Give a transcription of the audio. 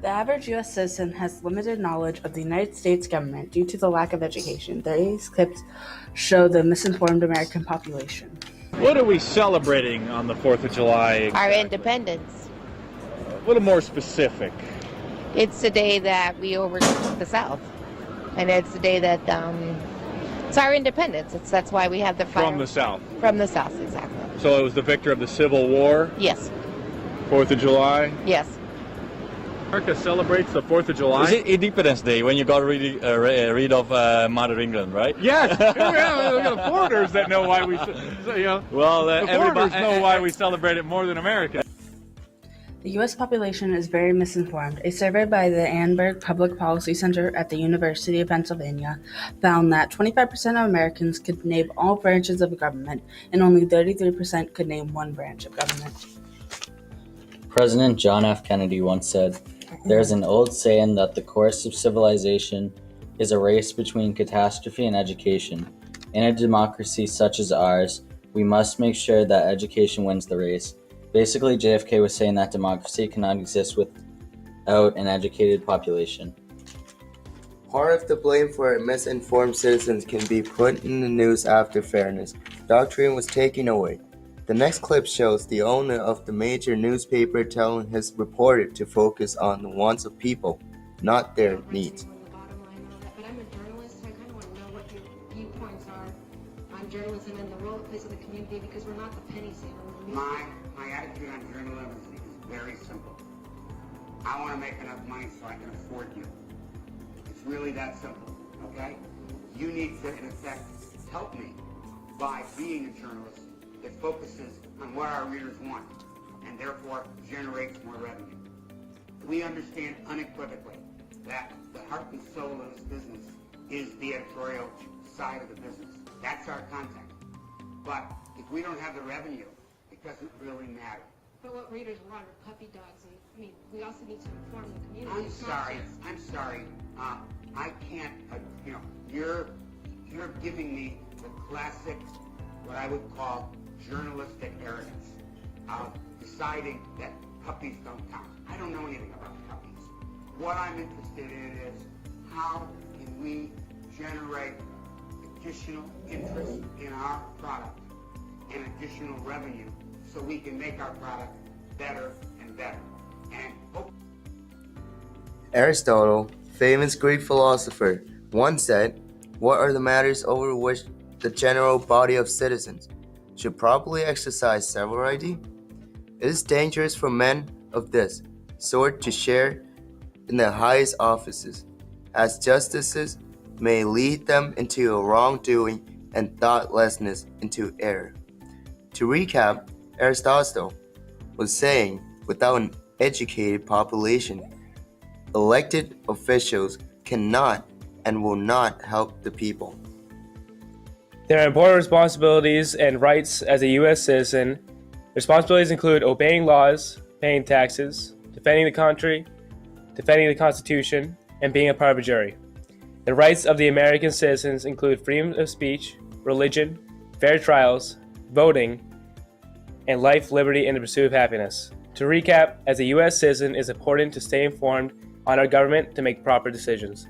The average U.S. citizen has limited knowledge of the United States government due to the lack of education. These clips show the misinformed American population. What are we celebrating on the 4th of July? Exactly? Our independence. A little more specific. It's the day that we overtook the South. And it's the day that, it's our independence. That's why we have the fire. From the South. From the South, exactly. So it was the victor of the Civil War? Yes. 4th of July? Yes. America celebrates the 4th of July? Is it Independence Day when you got rid of Mother England, right? Yes. We have foreigners that know why we, Well, the foreigners know why we celebrate it more than Americans. The U.S. population is very misinformed. A survey by the Annenberg Public Policy Center at the University of Pennsylvania found that 25% of Americans could name all branches of government, and only 33% could name one branch of government. President John F. Kennedy once said, "There's an old saying that the course of civilization is a race between catastrophe and education. In a democracy such as ours, we must make sure that education wins the race." Basically, JFK was saying that democracy cannot exist without an educated population. Part of the blame for misinformed citizens can be put in the news after fairness doctrine was taken away. The next clip shows the owner of the major newspaper telling his reporter to focus on the wants of people, not their needs. But I'm a journalist, so I kind of want to know what your viewpoints are on journalism and the role it plays in the community, because we're not the penny saver. My attitude on journalism is very simple. I want to make enough money so I can afford you. It's really that simple, okay? You need to, in effect, help me by being a journalist that focuses on what our readers want and therefore generates more revenue. We understand unequivocally that the heart and soul of this business is the editorial side of the business. That's our content. But if we don't have the revenue, it doesn't really matter. But what readers want are puppy dogs, and I mean, we also need to inform the community. I'm sorry. I can't. You're giving me the classic, what I would call journalistic arrogance of deciding that puppies don't count. I don't know anything about puppies. What I'm interested in is how can we generate additional interest in our product and additional revenue so we can make our product better and better. Aristotle, famous Greek philosopher, once said, "What are the matters over which the general body of citizens should properly exercise sovereignty? It is dangerous for men of this sort to share in the highest offices, as justices may lead them into wrongdoing and thoughtlessness into error." To recap, Aristotle was saying, without an educated population, elected officials cannot and will not help the people. There are important responsibilities and rights as a U.S. citizen. Responsibilities include obeying laws, paying taxes, defending the country, defending the Constitution, and being a part of a jury. The rights of the American citizens include freedom of speech, religion, fair trials, voting, and life, liberty, and the pursuit of happiness. To recap, as a U.S. citizen, it is important to stay informed on our government to make proper decisions.